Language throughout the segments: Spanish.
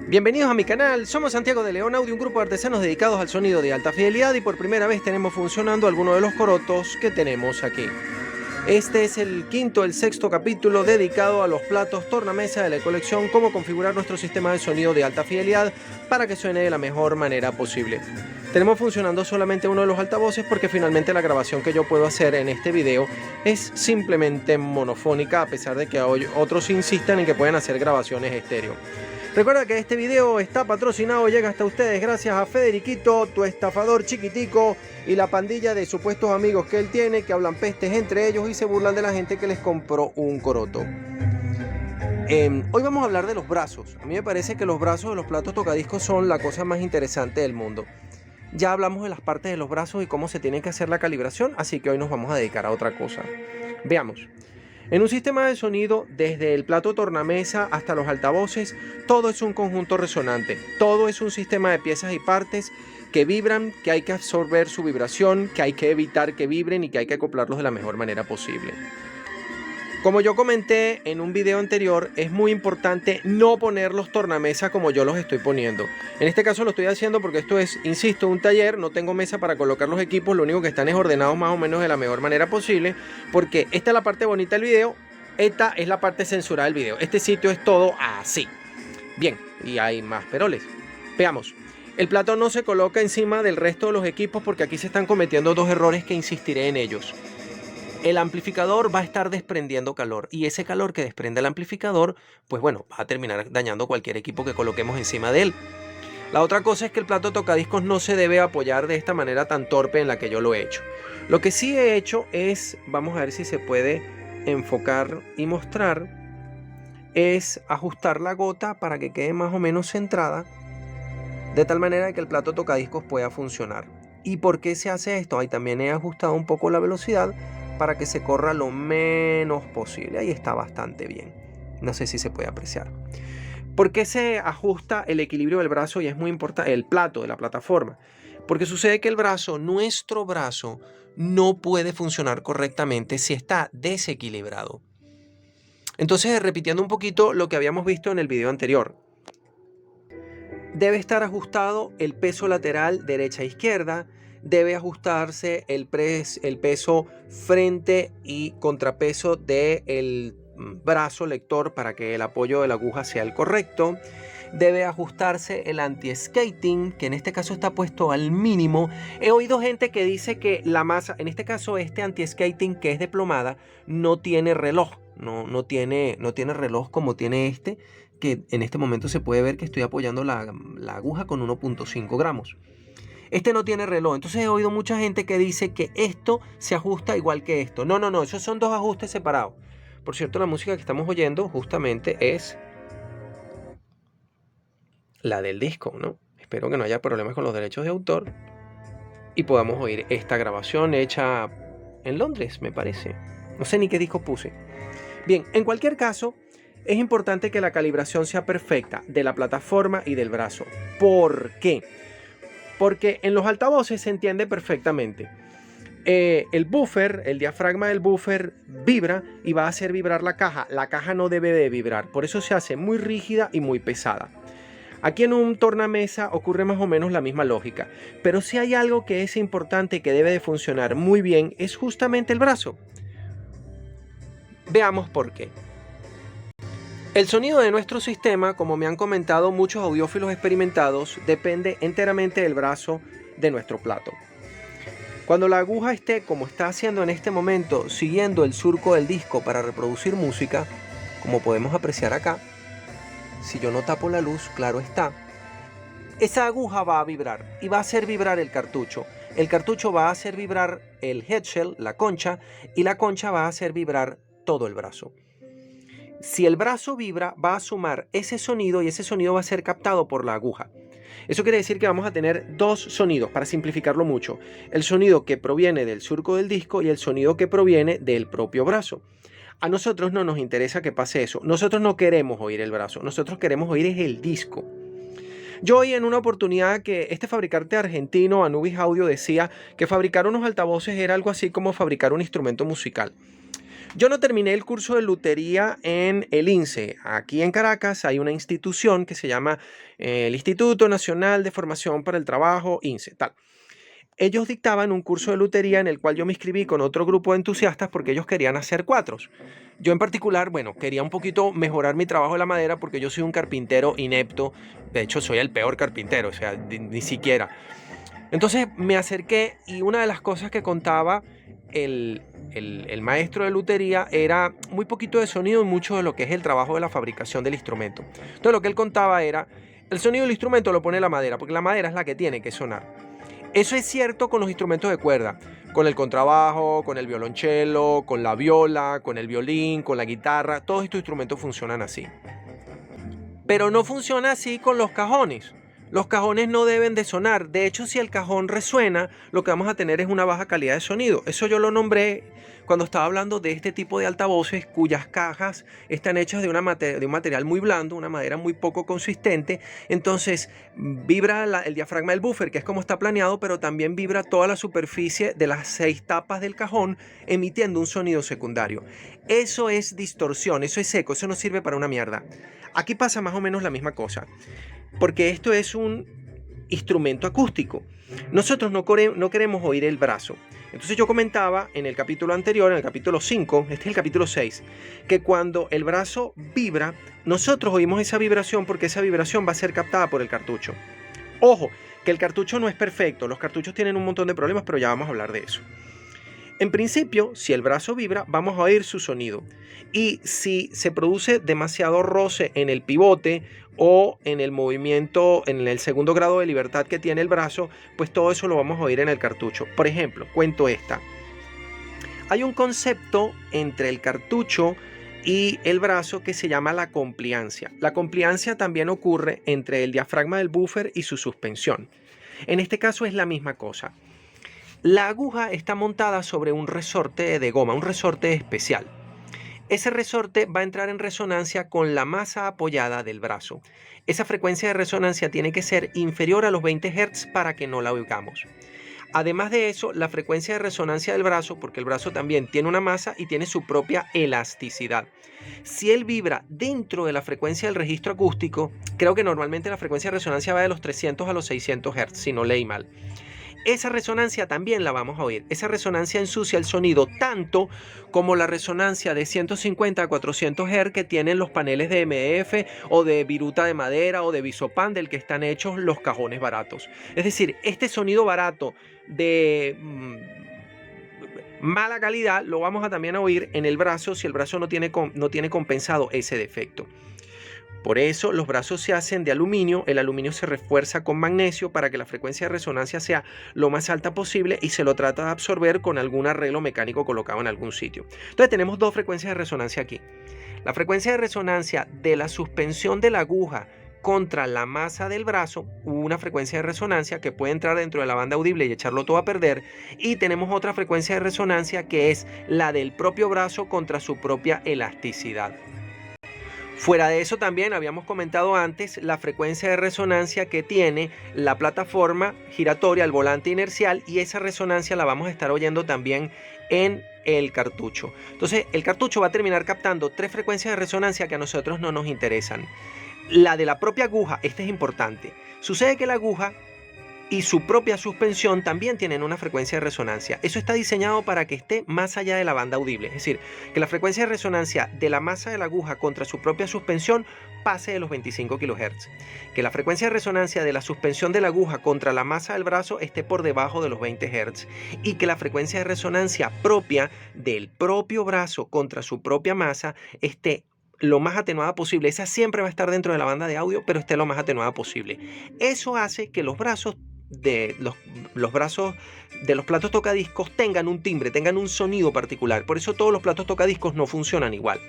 Bienvenidos a mi canal, somos Santiago de León Audio, un grupo de artesanos dedicados al sonido de alta fidelidad y por primera vez tenemos funcionando algunos de los corotos que tenemos aquí. Este es el quinto, el sexto capítulo dedicado a los platos tornamesa de la colección, cómo configurar nuestro sistema de sonido de alta fidelidad para que suene de la mejor manera posible. Tenemos funcionando solamente uno de los altavoces porque finalmente la grabación que yo puedo hacer en este video es simplemente monofónica, a pesar de que otros insisten en que pueden hacer grabaciones estéreo. Recuerda que este video está patrocinado, llega hasta ustedes gracias a Federiquito, tu estafador chiquitico, y la pandilla de supuestos amigos que él tiene, que hablan pestes entre ellos y se burlan de la gente que les compró un coroto. Hoy vamos a hablar de los brazos. A mí me parece que los brazos de los platos tocadiscos son la cosa más interesante del mundo. Ya hablamos de las partes de los brazos y cómo se tiene que hacer la calibración, así que hoy nos vamos a dedicar a otra cosa. Veamos. En un sistema de sonido, desde el plato tornamesa hasta los altavoces, todo es un conjunto resonante. Todo es un sistema de piezas y partes que vibran, que hay que absorber su vibración, que hay que evitar que vibren y que hay que acoplarlos de la mejor manera posible. Como yo comenté en un video anterior, es muy importante no poner los tornamesa como yo los estoy poniendo. En este caso lo estoy haciendo porque esto es, insisto, un taller, no tengo mesa para colocar los equipos, lo único que están es ordenados más o menos de la mejor manera posible, porque esta es la parte bonita del video, esta es la parte censurada del video. Este sitio es todo así. Bien, y hay más peroles. Veamos. El plato no se coloca encima del resto de los equipos porque aquí se están cometiendo dos errores que insistiré en ellos. El amplificador va a estar desprendiendo calor y ese calor que desprende el amplificador, pues bueno, va a terminar dañando cualquier equipo que coloquemos encima de él. La otra cosa es que el plato tocadiscos no se debe apoyar de esta manera tan torpe en la que yo lo he hecho. Lo que sí he hecho es, vamos a ver si se puede enfocar y mostrar, es ajustar la gota para que quede más o menos centrada, de tal manera que el plato tocadiscos pueda funcionar. ¿Y por qué se hace esto? Ahí también he ajustado un poco la velocidad para que se corra lo menos posible. Ahí está bastante bien. No sé si se puede apreciar. ¿Por qué se ajusta el equilibrio del brazo? Y es muy importante, el plato de la plataforma. Porque sucede que el brazo, nuestro brazo, no puede funcionar correctamente si está desequilibrado. Entonces, repitiendo un poquito lo que habíamos visto en el video anterior. Debe estar ajustado el peso lateral derecha-izquierda. Debe ajustarse el peso frente y contrapeso del brazo lector para que el apoyo de la aguja sea el correcto. Debe ajustarse el anti-skating, que en este caso está puesto al mínimo. He oído gente que dice que la masa, en este caso este anti-skating que es de plomada, no tiene reloj. No tiene reloj como tiene este, que en este momento se puede ver que estoy apoyando la aguja con 1.5 gramos. Este no tiene reloj, entonces he oído mucha gente que dice que esto se ajusta igual que esto. No, esos son dos ajustes separados. Por cierto, la música que estamos oyendo justamente es la del disco, ¿no? Espero que no haya problemas con los derechos de autor y podamos oír esta grabación hecha en Londres, me parece. No sé ni qué disco puse. Bien, en cualquier caso, es importante que la calibración sea perfecta de la plataforma y del brazo. ¿Por qué? Porque en los altavoces se entiende perfectamente. El buffer, el diafragma del buffer vibra y va a hacer vibrar la caja. La caja no debe de vibrar, por eso se hace muy rígida y muy pesada. Aquí en un tornamesa ocurre más o menos la misma lógica, pero si hay algo que es importante y que debe de funcionar muy bien es justamente el brazo. Veamos por qué. El sonido de nuestro sistema, como me han comentado muchos audiófilos experimentados, depende enteramente del brazo de nuestro plato. Cuando la aguja esté, como está haciendo en este momento, siguiendo el surco del disco para reproducir música, como podemos apreciar acá, si yo no tapo la luz, claro está, esa aguja va a vibrar y va a hacer vibrar el cartucho. El cartucho va a hacer vibrar el headshell, la concha, y la concha va a hacer vibrar todo el brazo. Si el brazo vibra, va a sumar ese sonido y ese sonido va a ser captado por la aguja. Eso quiere decir que vamos a tener dos sonidos, para simplificarlo mucho. El sonido que proviene del surco del disco y el sonido que proviene del propio brazo. A nosotros no nos interesa que pase eso. Nosotros no queremos oír el brazo, nosotros queremos oír el disco. Yo oí en una oportunidad que este fabricante argentino, Anubis Audio, decía que fabricar unos altavoces era algo así como fabricar un instrumento musical. Yo no terminé el curso de lutería en el INSE. Aquí en Caracas hay una institución que se llama el Instituto Nacional de Formación para el Trabajo, INSE, tal. Ellos dictaban un curso de lutería en el cual yo me inscribí con otro grupo de entusiastas porque ellos querían hacer cuatros. Yo en particular, bueno, quería un poquito mejorar mi trabajo de la madera porque yo soy un carpintero inepto. De hecho, soy el peor carpintero, o sea, ni siquiera. Entonces me acerqué y una de las cosas que contaba el maestro de lutería era muy poquito de sonido y mucho de lo que es el trabajo de la fabricación del instrumento. Entonces lo que él contaba era, el sonido del instrumento lo pone la madera, porque la madera es la que tiene que sonar. Eso es cierto con los instrumentos de cuerda, con el contrabajo, con el violonchelo, con la viola, con el violín, con la guitarra, todos estos instrumentos funcionan así. Pero no funciona así con los cajones. Los cajones no deben de sonar. De hecho, si el cajón resuena, lo que vamos a tener es una baja calidad de sonido. Eso yo lo nombré cuando estaba hablando de este tipo de altavoces cuyas cajas están hechas de un material muy blando, una madera muy poco consistente. Entonces vibra el diafragma del buffer, que es como está planeado, pero también vibra toda la superficie de las 6 tapas del cajón, emitiendo un sonido secundario. Eso es distorsión, eso es eco, eso no sirve para una mierda. Aquí pasa más o menos la misma cosa, porque esto es un instrumento acústico. Nosotros no queremos oír el brazo. Entonces yo comentaba en el capítulo anterior, en el capítulo 5, este es el capítulo 6, que cuando el brazo vibra, nosotros oímos esa vibración porque esa vibración va a ser captada por el cartucho. Ojo, que el cartucho no es perfecto, los cartuchos tienen un montón de problemas, pero ya vamos a hablar de eso. En principio, si el brazo vibra, vamos a oír su sonido. Y si se produce demasiado roce en el pivote o en el movimiento, en el segundo grado de libertad que tiene el brazo, pues todo eso lo vamos a oír en el cartucho. Por ejemplo, cuento esta. Hay un concepto entre el cartucho y el brazo que se llama la compliancia. La compliancia también ocurre entre el diafragma del buffer y su suspensión. En este caso es la misma cosa. La aguja está montada sobre un resorte de goma, un resorte especial. Ese resorte va a entrar en resonancia con la masa apoyada del brazo. Esa frecuencia de resonancia tiene que ser inferior a los 20 Hz para que no la oigamos. Además de eso, la frecuencia de resonancia del brazo, porque el brazo también tiene una masa y tiene su propia elasticidad. Si él vibra dentro de la frecuencia del registro acústico, creo que normalmente la frecuencia de resonancia va de los 300 a los 600 Hz, si no leí mal. Esa resonancia también la vamos a oír. Esa resonancia ensucia el sonido tanto como la resonancia de 150 a 400 Hz que tienen los paneles de MDF o de viruta de madera o de bisopan del que están hechos los cajones baratos. Es decir, este sonido barato de mala calidad lo vamos a también a oír en el brazo si el brazo no tiene compensado ese defecto. Por eso los brazos se hacen de aluminio, el aluminio se refuerza con magnesio para que la frecuencia de resonancia sea lo más alta posible y se lo trata de absorber con algún arreglo mecánico colocado en algún sitio. Entonces tenemos dos frecuencias de resonancia aquí. La frecuencia de resonancia de la suspensión de la aguja contra la masa del brazo, una frecuencia de resonancia que puede entrar dentro de la banda audible y echarlo todo a perder, y tenemos otra frecuencia de resonancia que es la del propio brazo contra su propia elasticidad. Fuera de eso también habíamos comentado antes la frecuencia de resonancia que tiene la plataforma giratoria, el volante inercial, y esa resonancia la vamos a estar oyendo también en el cartucho. Entonces el cartucho va a terminar captando tres frecuencias de resonancia que a nosotros no nos interesan. La de la propia aguja, esta es importante. Sucede que la aguja y su propia suspensión también tienen una frecuencia de resonancia. Eso está diseñado para que esté más allá de la banda audible, es decir, que la frecuencia de resonancia de la masa de la aguja contra su propia suspensión pase de los 25 kHz, que la frecuencia de resonancia de la suspensión de la aguja contra la masa del brazo esté por debajo de los 20 Hz y que la frecuencia de resonancia propia del propio brazo contra su propia masa esté lo más atenuada posible. Esa siempre va a estar dentro de la banda de audio, pero esté lo más atenuada posible. Eso hace que los brazos de los brazos de los platos tocadiscos tengan un timbre, tengan un sonido particular. Por eso todos los platos tocadiscos no funcionan igual.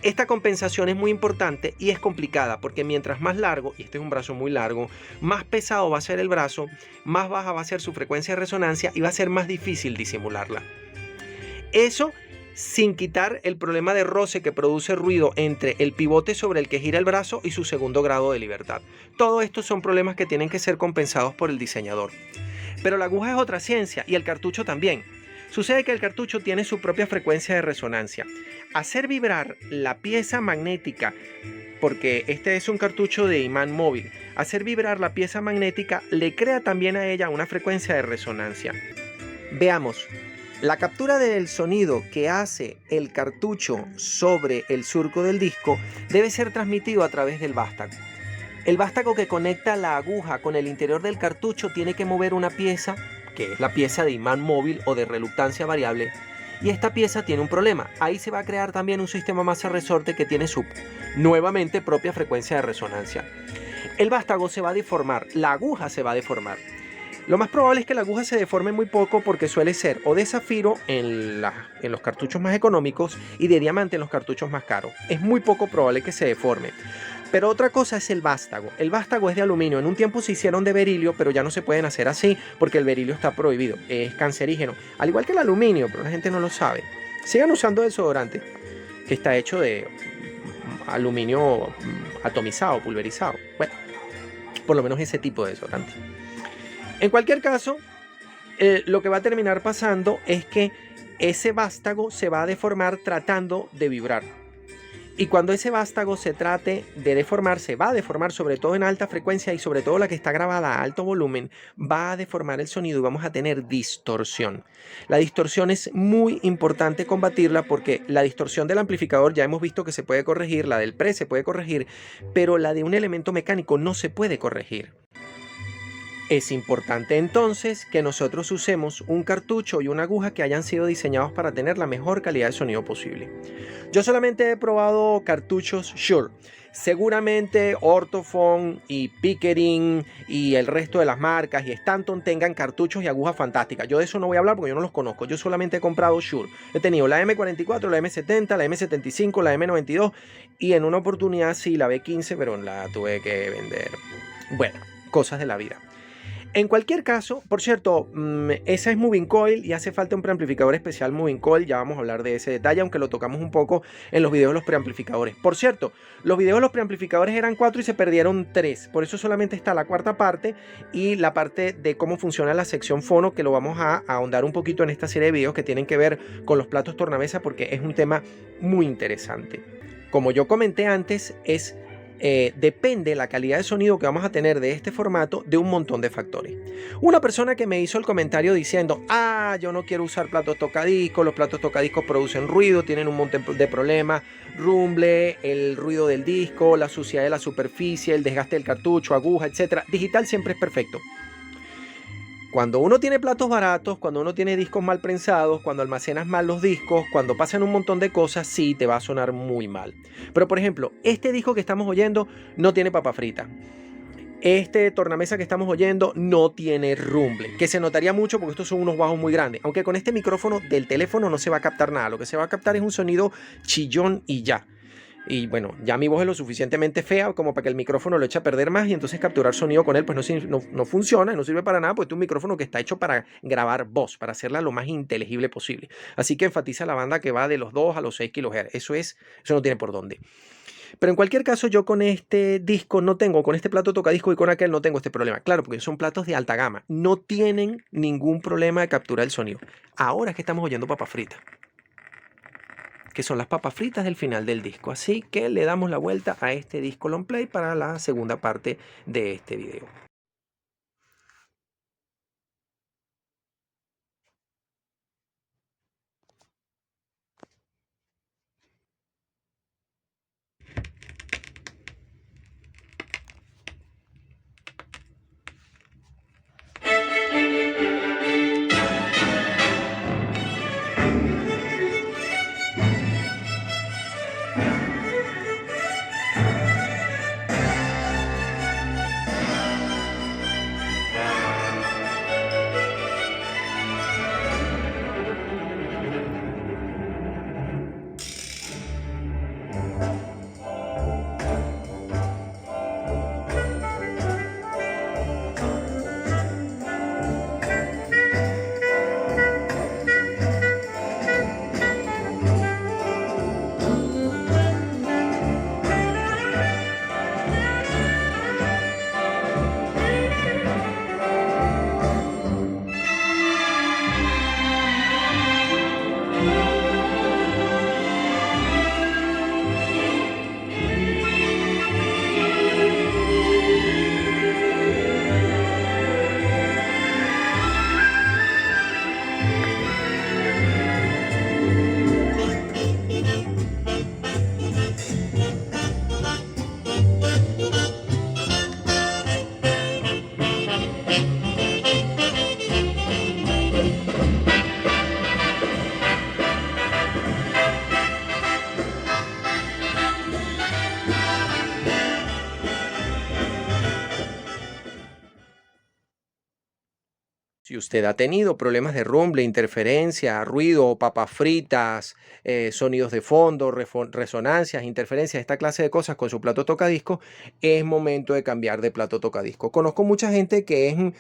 Esta compensación es muy importante y es complicada porque mientras más largo, y este es un brazo muy largo, más pesado va a ser el brazo, más baja va a ser su frecuencia de resonancia y va a ser más difícil disimularla. Eso sin quitar el problema de roce que produce ruido entre el pivote sobre el que gira el brazo y su segundo grado de libertad. Todo esto son problemas que tienen que ser compensados por el diseñador. Pero la aguja es otra ciencia y el cartucho también. Sucede que el cartucho tiene su propia frecuencia de resonancia. Hacer vibrar la pieza magnética, porque este es un cartucho de imán móvil, hacer vibrar la pieza magnética le crea también a ella una frecuencia de resonancia. Veamos, la captura del sonido que hace el cartucho sobre el surco del disco debe ser transmitido a través del vástago. El vástago que conecta la aguja con el interior del cartucho tiene que mover una pieza, que es la pieza de imán móvil o de reluctancia variable, y esta pieza tiene un problema. Ahí se va a crear también un sistema masa-resorte que tiene su nuevamente propia frecuencia de resonancia. El vástago se va a deformar, la aguja se va a deformar. Lo más probable es que la aguja se deforme muy poco porque suele ser o de zafiro en los cartuchos más económicos y de diamante en los cartuchos más caros. Es muy poco probable que se deforme. Pero otra cosa es el vástago. El vástago es de aluminio. En un tiempo se hicieron de berilio, pero ya no se pueden hacer así porque el berilio está prohibido. Es cancerígeno. Al igual que el aluminio, pero la gente no lo sabe. Sigan usando desodorante, que está hecho de aluminio atomizado, pulverizado. Bueno, por lo menos ese tipo de desodorante. En cualquier caso, lo que va a terminar pasando es que ese vástago se va a deformar tratando de vibrar. Y cuando ese vástago se trate de deformar, se va a deformar sobre todo en alta frecuencia y sobre todo la que está grabada a alto volumen, va a deformar el sonido y vamos a tener distorsión. La distorsión es muy importante combatirla porque la distorsión del amplificador ya hemos visto que se puede corregir, la del pre se puede corregir, pero la de un elemento mecánico no se puede corregir. Es importante entonces que nosotros usemos un cartucho y una aguja que hayan sido diseñados para tener la mejor calidad de sonido posible. Yo solamente he probado cartuchos Shure. Seguramente Ortofon y Pickering y el resto de las marcas y Stanton tengan cartuchos y agujas fantásticas. Yo de eso no voy a hablar porque yo no los conozco. Yo solamente he comprado Shure. He tenido la M44, la M70, la M75, la M92 y en una oportunidad sí la B15, pero la tuve que vender. Bueno, cosas de la vida. En cualquier caso, por cierto, esa es Moving Coil y hace falta un preamplificador especial Moving Coil. Ya vamos a hablar de ese detalle, aunque lo tocamos un poco en los videos de los preamplificadores. Por cierto, los videos de los preamplificadores eran 4 y se perdieron 3. Por eso solamente está la cuarta parte y la parte de cómo funciona la sección fono, que lo vamos a ahondar un poquito en esta serie de videos que tienen que ver con los platos tornamesa porque es un tema muy interesante. Como yo comenté antes, depende la calidad de sonido que vamos a tener de este formato de un montón de factores. Una persona que me hizo el comentario diciendo: yo no quiero usar platos tocadiscos, los platos tocadiscos producen ruido, tienen un montón de problemas, rumble, el ruido del disco, la suciedad de la superficie, el desgaste del cartucho, aguja, etc. Digital siempre es perfecto. Cuando uno tiene platos baratos, cuando uno tiene discos mal prensados, cuando almacenas mal los discos, cuando pasan un montón de cosas, sí te va a sonar muy mal. Pero por ejemplo, este disco que estamos oyendo no tiene papa frita. Este tornamesa que estamos oyendo no tiene rumble, que se notaría mucho porque estos son unos bajos muy grandes. Aunque con este micrófono del teléfono no se va a captar nada. Lo que se va a captar es un sonido chillón y ya. Y bueno, ya mi voz es lo suficientemente fea como para que el micrófono lo eche a perder más y entonces capturar sonido con él pues no funciona, no sirve para nada, porque es un micrófono que está hecho para grabar voz, para hacerla lo más inteligible posible. Así que enfatiza la banda que va de los 2 a los 6 kHz. Eso no tiene por dónde. Pero en cualquier caso, yo con este disco no tengo, con este plato tocadisco y con aquel no tengo este problema. Claro, porque son platos de alta gama. No tienen ningún problema de capturar el sonido. Ahora es que estamos oyendo papas fritas, que son las papas fritas del final del disco. Así que le damos la vuelta a este disco long play para la segunda parte de este video. Si usted ha tenido problemas de rumble, interferencia, ruido, papas fritas, sonidos de fondo, resonancias, interferencias, esta clase de cosas con su plato tocadiscos, es momento de cambiar de plato tocadiscos. Conozco mucha gente que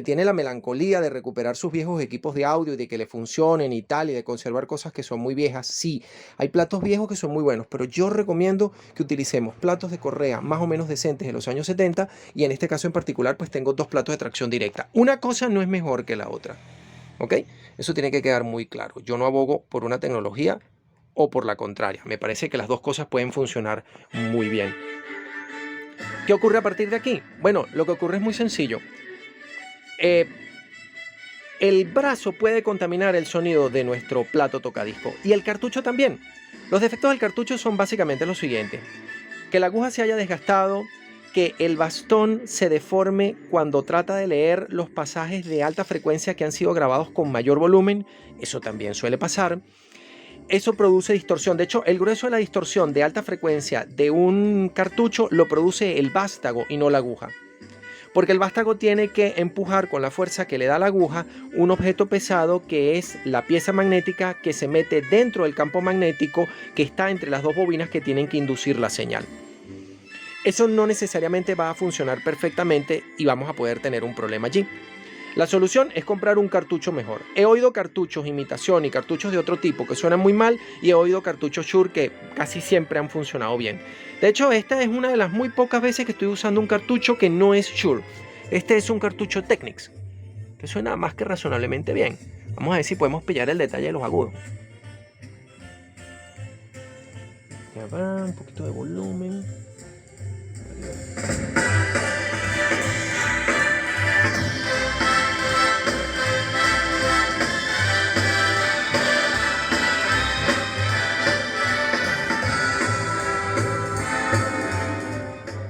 tiene la melancolía de recuperar sus viejos equipos de audio y de que le funcionen y tal, y de conservar cosas que son muy viejas. Sí, hay platos viejos que son muy buenos, pero yo recomiendo que utilicemos platos de correa más o menos decentes de los años 70, y en este caso en particular pues tengo dos platos de tracción directa. Una cosa no es mejor que la otra, ¿ok? Eso tiene que quedar muy claro. Yo no abogo por una tecnología o por la contraria. Me parece que las dos cosas pueden funcionar muy bien. ¿Qué ocurre a partir de aquí? Bueno, lo que ocurre es muy sencillo. El brazo puede contaminar el sonido de nuestro plato tocadisco y el cartucho también. Los defectos del cartucho son básicamente los siguientes: que la aguja se haya desgastado, que el bastón se deforme cuando trata de leer los pasajes de alta frecuencia que han sido grabados con mayor volumen. Eso también suele pasar. Eso produce distorsión. De hecho, el grueso de la distorsión de alta frecuencia de un cartucho lo produce el vástago y no la aguja, porque el vástago tiene que empujar con la fuerza que le da la aguja un objeto pesado que es la pieza magnética que se mete dentro del campo magnético que está entre las dos bobinas que tienen que inducir la señal. Eso no necesariamente va a funcionar perfectamente y vamos a poder tener un problema allí. La solución es comprar un cartucho mejor. He oído cartuchos imitación y cartuchos de otro tipo que suenan muy mal, y he oído cartuchos Shure que casi siempre han funcionado bien. De hecho, esta es una de las muy pocas veces que estoy usando un cartucho que no es Shure. Este es un cartucho Technics, que suena más que razonablemente bien. Vamos a ver si podemos pillar el detalle de los agudos. Ya va, un poquito de volumen.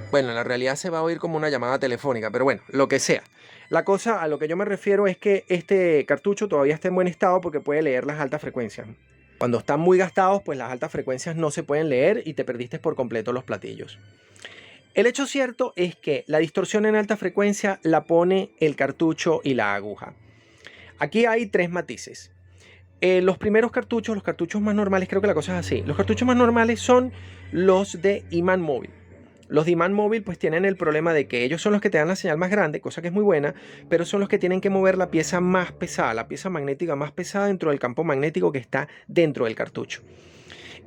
Bueno, en la realidad se va a oír como una llamada telefónica, pero bueno, lo que sea. La cosa a lo que yo me refiero es que este cartucho todavía está en buen estado porque puede leer las altas frecuencias. Cuando están muy gastados, pues las altas frecuencias no se pueden leer y te perdiste por completo los platillos. El hecho cierto es que la distorsión en alta frecuencia la pone el cartucho y la aguja. Aquí hay tres matices. Los primeros cartuchos, los cartuchos más normales, creo que la cosa es así. Los cartuchos más normales son los de imán móvil. Los de imán móvil pues tienen el problema de que ellos son los que te dan la señal más grande, cosa que es muy buena, pero son los que tienen que mover la pieza más pesada, la pieza magnética más pesada dentro del campo magnético que está dentro del cartucho.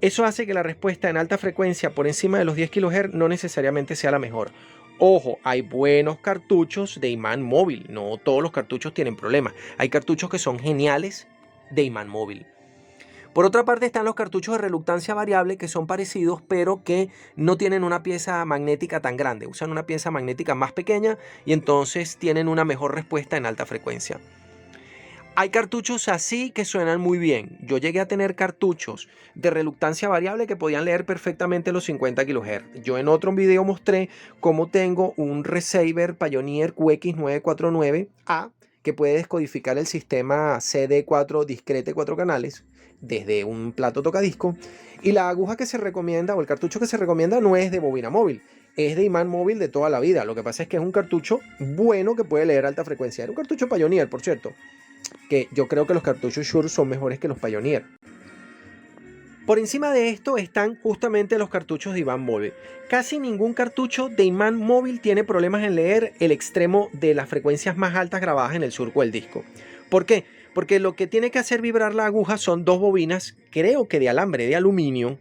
Eso hace que la respuesta en alta frecuencia por encima de los 10 kHz no necesariamente sea la mejor. Ojo, hay buenos cartuchos de imán móvil, no todos los cartuchos tienen problemas. Hay cartuchos que son geniales de imán móvil. Por otra parte están los cartuchos de reluctancia variable, que son parecidos pero que no tienen una pieza magnética tan grande. Usan una pieza magnética más pequeña y entonces tienen una mejor respuesta en alta frecuencia. Hay cartuchos así que suenan muy bien. Yo llegué a tener cartuchos de reluctancia variable que podían leer perfectamente los 50 kHz. Yo en otro video mostré cómo tengo un receiver Pioneer QX949A que puede descodificar el sistema CD4 discrete 4 canales desde un plato tocadisco, y la aguja que se recomienda o el cartucho que se recomienda no es de bobina móvil, es de imán móvil de toda la vida. Lo que pasa es que es un cartucho bueno que puede leer alta frecuencia. Era un cartucho Pioneer, por cierto, que yo creo que los cartuchos Shure son mejores que los Pioneer. Por encima de esto están justamente los cartuchos de imán móvil. Casi ningún cartucho de imán móvil tiene problemas en leer el extremo de las frecuencias más altas grabadas en el surco del disco. ¿Por qué? Porque lo que tiene que hacer vibrar la aguja son dos bobinas, creo que de alambre de aluminio,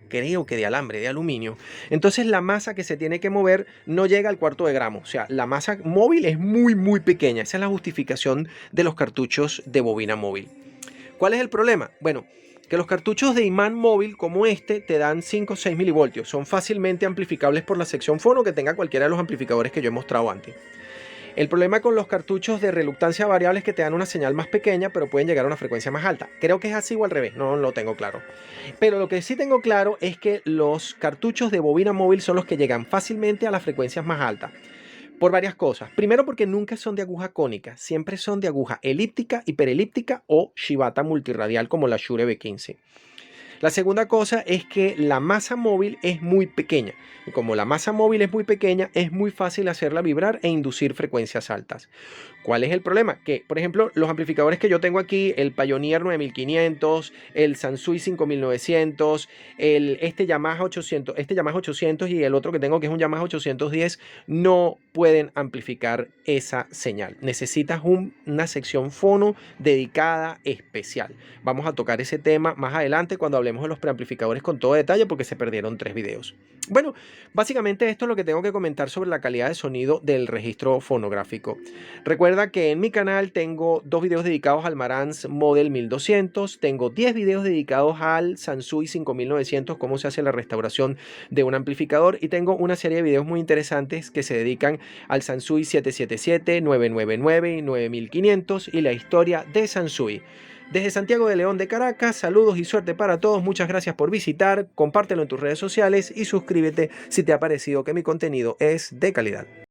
Entonces la masa que se tiene que mover no llega al cuarto de gramo. O sea, la masa móvil es muy pequeña. Esa es la justificación de los cartuchos de bobina móvil. ¿Cuál es el problema? Bueno, que los cartuchos de imán móvil como este te dan 5 o 6 milivoltios. Son fácilmente amplificables por la sección fono que tenga cualquiera de los amplificadores que yo he mostrado antes. El problema con los cartuchos de reluctancia variable es que te dan una señal más pequeña, pero pueden llegar a una frecuencia más alta. Creo que es así o al revés, no lo tengo claro. Pero lo que sí tengo claro es que los cartuchos de bobina móvil son los que llegan fácilmente a las frecuencias más altas. Por varias cosas. Primero, porque nunca son de aguja cónica, siempre son de aguja elíptica, hiperelíptica o Shibata multirradial como la Shure B15. La segunda cosa es que la masa móvil es muy pequeña. Y como la masa móvil es muy pequeña, es muy fácil hacerla vibrar e inducir frecuencias altas. ¿Cuál es el problema? Que, por ejemplo, los amplificadores que yo tengo aquí, el Pioneer 9500, el Sansui 5900, este Yamaha 800 y el otro que tengo que es un Yamaha 810, no pueden amplificar esa señal. Necesitas una sección fono dedicada especial. Vamos a tocar ese tema más adelante cuando hablemos de los preamplificadores con todo detalle porque se perdieron 3 videos. Bueno, básicamente esto es lo que tengo que comentar sobre la calidad de sonido del registro fonográfico. Recuerda que en mi canal tengo 2 videos dedicados al Marantz Model 1200, tengo 10 videos dedicados al Sansui 5900, cómo se hace la restauración de un amplificador, y tengo una serie de videos muy interesantes que se dedican al Sansui 777, 999 y 9500 y la historia de Sansui. Desde Santiago de León de Caracas, saludos y suerte para todos, muchas gracias por visitar, compártelo en tus redes sociales y suscríbete si te ha parecido que mi contenido es de calidad.